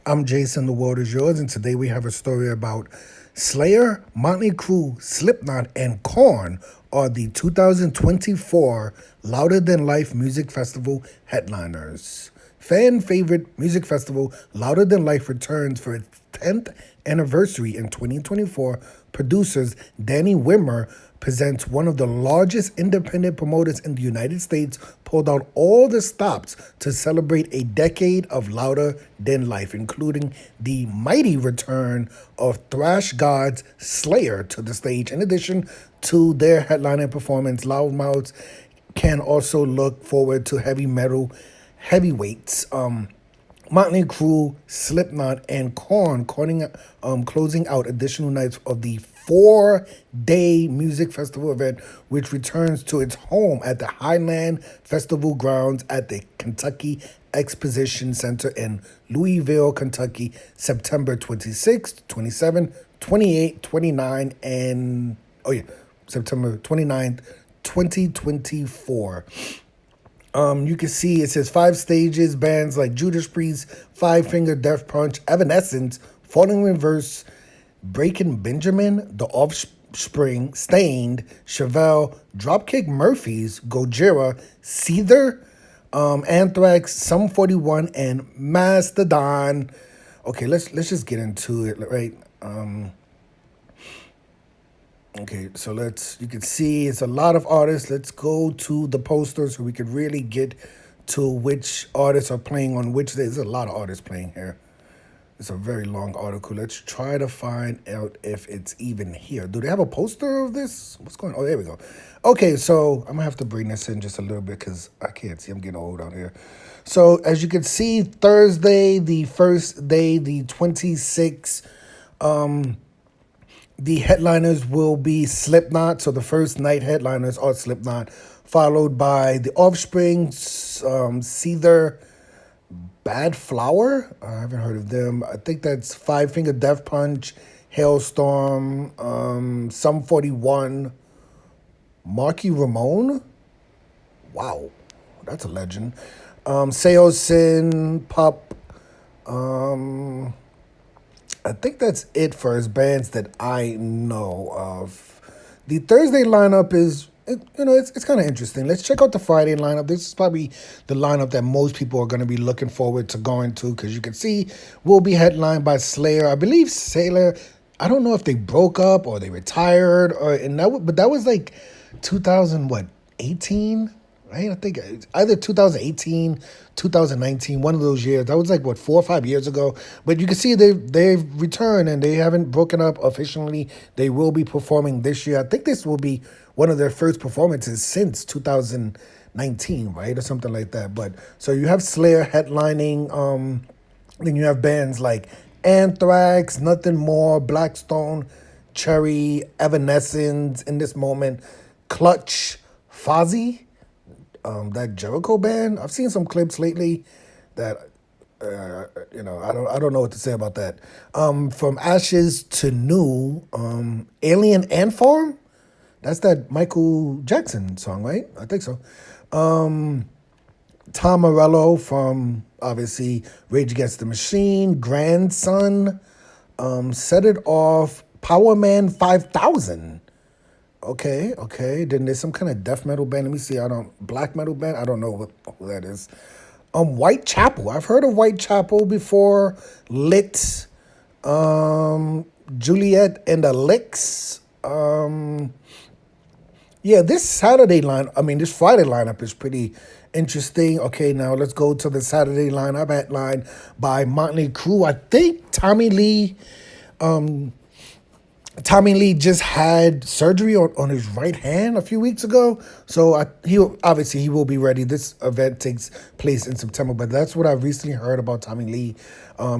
I'm Jason, the world is yours, and today we have a story about Slayer, Motley Crue, Slipknot, and KORN are the 2024 Louder Than Life Music Festival headliners. Fan favorite music festival Louder Than Life returns for its 10th anniversary in 2024. Producers Danny Wimmer presents one of the largest independent promoters in the United States, pulled out all the stops to celebrate a decade of Louder Than Life, including the mighty return of thrash gods Slayer to the stage. In addition to their headlining performance, Loudmouths can also look forward to heavy metal heavyweights. Motley Crue, Slipknot, and KORN closing out additional nights of the 4-day music festival event, which returns to its home at the Highland Festival grounds at the Kentucky Exposition Center in Louisville, Kentucky, September 26th, 27th, 28th, 29th, and September 29th, 2024. You can see it says 5 stages, bands like Judas Priest, Five Finger Death Punch, Evanescence, Falling in Reverse, Breaking Benjamin, The Offspring, Stained, Chevelle, Dropkick Murphys, Gojira, Seether, Anthrax, Sum 41, and Mastodon. Okay, let's just get into it, right? Okay, so you can see it's a lot of artists. Let's go to the poster so we could really get to which artists are playing on which day. There's a lot of artists playing here. It's a very long article. Let's try to find out if it's even here. Do they have a poster of this? What's going on? Oh, there we go. Okay, so I'm going to have to bring this in just a little bit because I can't see. I'm getting old out here. So as you can see, Thursday, the first day, the 26th, the headliners will be Slipknot. So the first night headliners are Slipknot, followed by The Offspring, Seether, Bad Flower. I haven't heard of them. I think that's Five Finger Death Punch, Hailstorm, Sum 41, Marky Ramone. Wow, that's a legend. Seosin, Pup. I think that's it for his bands that I know of. The Thursday lineup is, it's kind of interesting. Let's check out the Friday lineup. This is probably the lineup that most people are going to be looking forward to going to because you can see we'll be headlined by Slayer. I believe Slayer, I don't know if they broke up or they retired, but that was like 2018, right? I think either 2018, 2019, one of those years. That was like, 4 or 5 years ago. But you can see they've returned and they haven't broken up officially. They will be performing this year. I think this will be one of their first performances since 2019, right? Or something like that. But so you have Slayer headlining. Then you have bands like Anthrax, Nothing More, Blackstone, Cherry, Evanescence, In This Moment, Clutch, Fozzy, that Jericho band. I've seen some clips lately that I don't know what to say about that. From Ashes to New, Alien Ant Farm. That's that Michael Jackson song, right? I think so. Tom Morello from obviously Rage Against the Machine, Grandson, Set It Off, Power Man 5000. Okay. Then there's some kind of death metal band. Let me see. Black metal band. I don't know who that is. Whitechapel. I've heard of Whitechapel before. Lit. Juliet and the Licks. This Friday lineup is pretty interesting. Okay, now let's go to the Saturday lineup. Headlined by Motley Crue. I think Tommy Lee just had surgery on his right hand a few weeks ago, so he will be ready. This event takes place in September, but that's what I recently heard about Tommy Lee.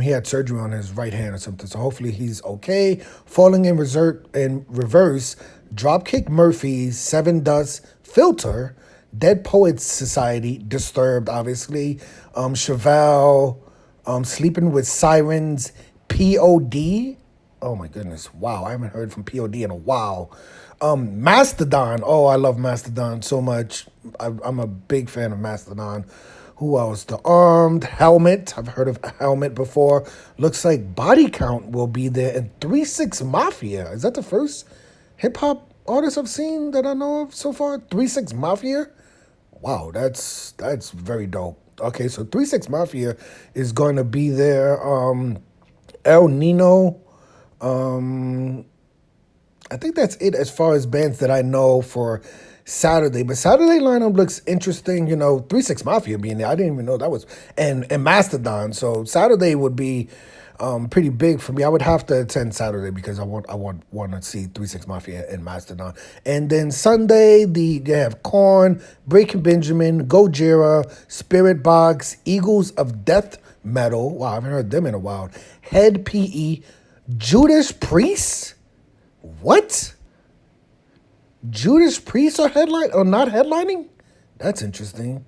He had surgery on his right hand or something, so hopefully he's okay. Falling in reverse, Dropkick Murphys, Seven Dust, Filter, Dead Poets Society, Disturbed, obviously, Chevelle, Sleeping with Sirens, POD. Oh my goodness. Wow. I haven't heard from POD in a while. Mastodon. Oh, I love Mastodon so much. I'm a big fan of Mastodon, Who else? The Armed, Helmet. I've heard of Helmet before. Looks like Body Count will be there. And 3 6 Mafia. Is that the first hip hop artist I've seen that I know of so far? 3 6 Mafia? Wow, that's very dope. Okay, so 3 6 Mafia is going to be there. El Nino. I think that's it as far as bands that I know for Saturday. But Saturday lineup looks interesting. 3 6 Mafia being there. I didn't even know that was and Mastodon. So Saturday would be pretty big for me. I would have to attend Saturday because I want to see 3 6 Mafia and Mastodon. And then Sunday, they have Korn, Breaking Benjamin, Gojira, Spirit Box, Eagles of Death Metal. Wow, I haven't heard them in a while. Head PE, Judas Priest. What? Judas Priest are not headlining? That's interesting.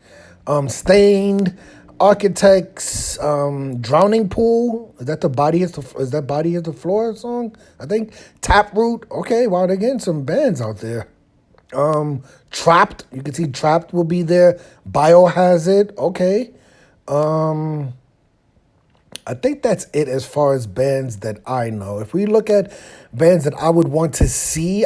Stained, Architects, Drowning Pool. Is that Body is the Floor song? I think. Taproot. Okay, wow, they're getting some bands out there. Trapped. You can see Trapped will be there. Biohazard. Okay. I think that's it as far as bands that I know. If we look at bands that I would want to see,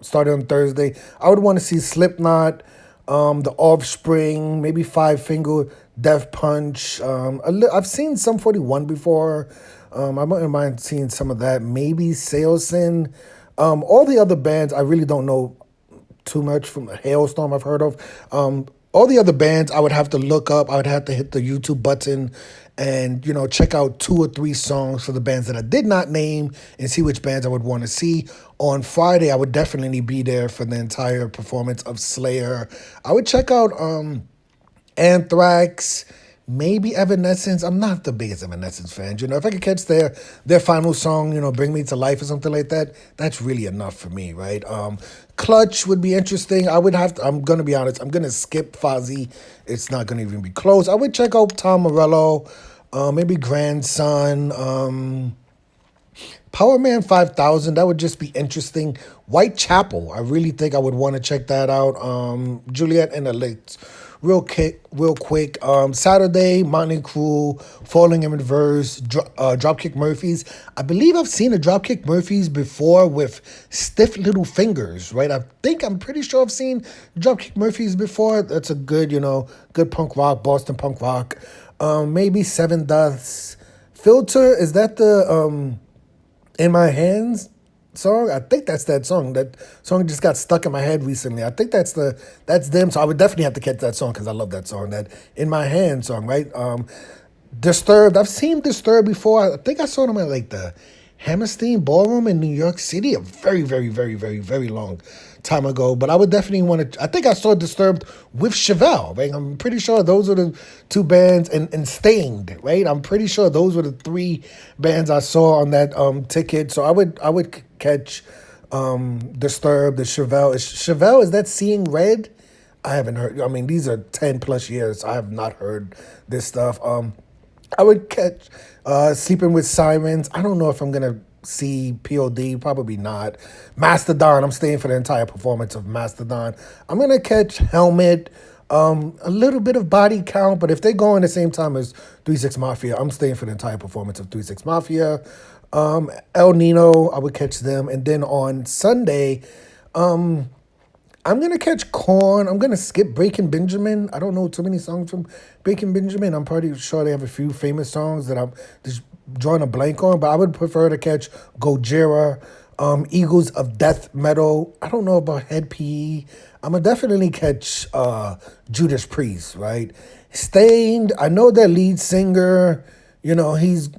starting on Thursday, I would want to see Slipknot, The Offspring, maybe Five Finger Death Punch. I've seen Sum 41 before. I wouldn't mind seeing some of that. Maybe Sailsin. All the other bands, I really don't know too much. From Hailstorm I've heard of. All the other bands I would have to look up. I would have to hit the YouTube button and, check out 2 or 3 songs for the bands that I did not name and see which bands I would want to see. On Friday, I would definitely be there for the entire performance of Slayer. I would check out Anthrax, maybe Evanescence. I'm not the biggest Evanescence fan. If I could catch their final song, Bring Me to Life or something like that, that's really enough for me, right? Clutch would be interesting. I'm going to be honest, I'm going to skip Fozzy. It's not going to even be close. I would check out Tom Morello, maybe Grandson, Power Man 5000, that would just be interesting. Whitechapel, I really think I would want to check that out. Juliet and the Lakes. Real quick. Saturday, Motley Crue, Falling in Reverse, Dropkick Murphys. I believe I've seen a Dropkick Murphys before with Stiff Little Fingers, right? I'm pretty sure I've seen Dropkick Murphys before. That's a good, good punk rock, Boston punk rock. Maybe Seven Deaths. Filter, is that the In My Hands song? I think that's that song. That song just got stuck in my head recently. I think that's them. So I would definitely have to catch that song because I love that song. That In My Hand song, right? Disturbed. I've seen Disturbed before. I think I saw them at the Hammerstein Ballroom in New York City a very, very, very, very, very long time ago. But I would definitely want to. I think I saw Disturbed with Chevelle, right? I'm pretty sure those are the 2 bands, and Stained, right? I'm pretty sure those were the 3 bands I saw on that ticket. So I would catch Disturbed, the Chevelle. Is that Seeing Red? I haven't heard. I mean, these are 10 plus years. I have not heard this stuff. I would catch Sleeping with Sirens. I don't know if I'm going to see POD. Probably not. Mastodon. I'm staying for the entire performance of Mastodon. I'm going to catch Helmet. A little bit of Body Count. But if they go in the same time as 3 6 Mafia, I'm staying for the entire performance of 3 6 Mafia. El Nino, I would catch them. And then on Sunday, I'm going to catch Korn. I'm going to skip Breaking Benjamin. I don't know too many songs from Breaking Benjamin. I'm pretty sure they have a few famous songs that I'm just drawing a blank on, but I would prefer to catch Gojira, Eagles of Death Metal. I don't know about Head PE. I'm going to definitely catch Judas Priest, right? Stained, I know their lead singer, he's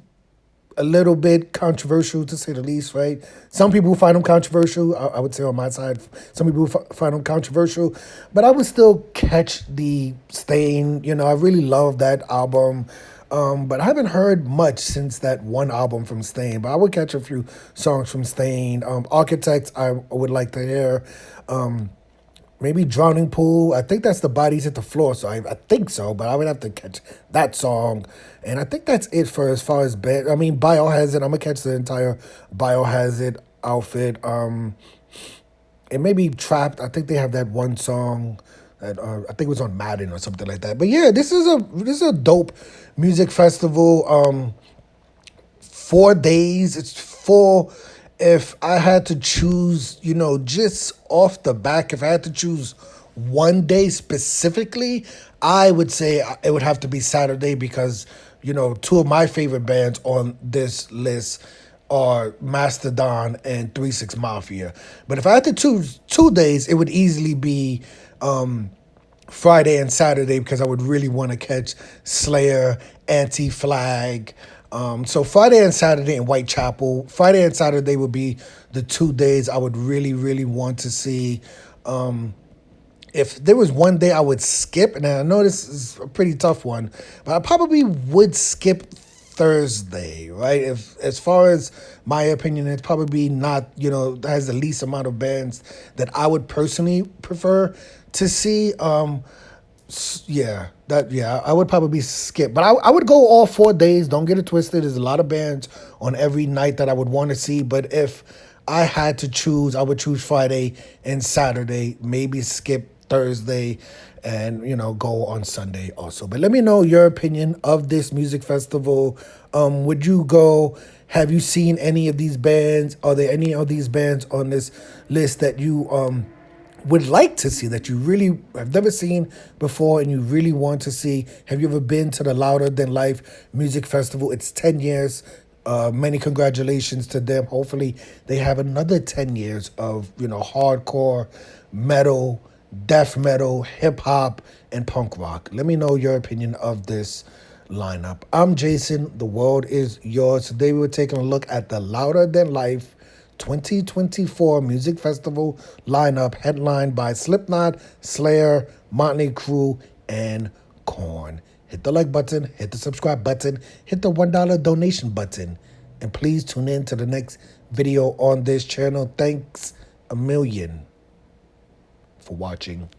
a little bit controversial, to say the least, right? Some people find him controversial. I would say on my side, some people find him controversial. But I would still catch the Stain. I really love that album. But I haven't heard much since that one album from Stain. But I would catch a few songs from Stain. Architects, I would like to hear. Maybe Drowning Pool. I think that's the Bodies Hit the Floor. So I think so, but I would have to catch that song. And I think that's it for as far as band. I mean, Biohazard. I'm going to catch the entire Biohazard outfit. It may be Trapped. I think they have that one song I think it was on Madden or something like that. But yeah, this is a dope music festival. 4 days. It's four. If I had to choose, just off the back, if I had to choose one day specifically, I would say it would have to be Saturday because, two of my favorite bands on this list are Mastodon and 3 6 Mafia. But if I had to choose 2 days, it would easily be Friday and Saturday because I would really want to catch Slayer, Anti-Flag. So Friday and Saturday in Whitechapel. Friday and Saturday would be the 2 days I would really, really want to see. If there was one day I would skip, and I know this is a pretty tough one, but I probably would skip Thursday, right? If as far as my opinion, it's probably not, has the least amount of bands that I would personally prefer to see. I would probably skip, but I would go all 4 days. Don't get it twisted. There's a lot of bands on every night that I would want to see, but if I had to choose, I would choose Friday and Saturday, maybe skip Thursday, and go on Sunday also. But let me know your opinion of this music festival. Would you go? Have you seen any of these bands? Are there any of these bands on this list that you would like to see, that you really have never seen before and you really want to see? Have you ever been to the Louder Than Life Music Festival? It's 10 years. Many congratulations to them. Hopefully they have another 10 years of, hardcore, metal, death metal, hip hop, and punk rock. Let me know your opinion of this lineup. I'm Jason. The world is yours. Today we were taking a look at the Louder Than Life 2024 Music Festival lineup, headlined by Slipknot, Slayer, MÖTLEY CRÜE, and KORN. Hit the like button, hit the subscribe button, hit the $1 donation button, and please tune in to the next video on this channel. Thanks a million for watching.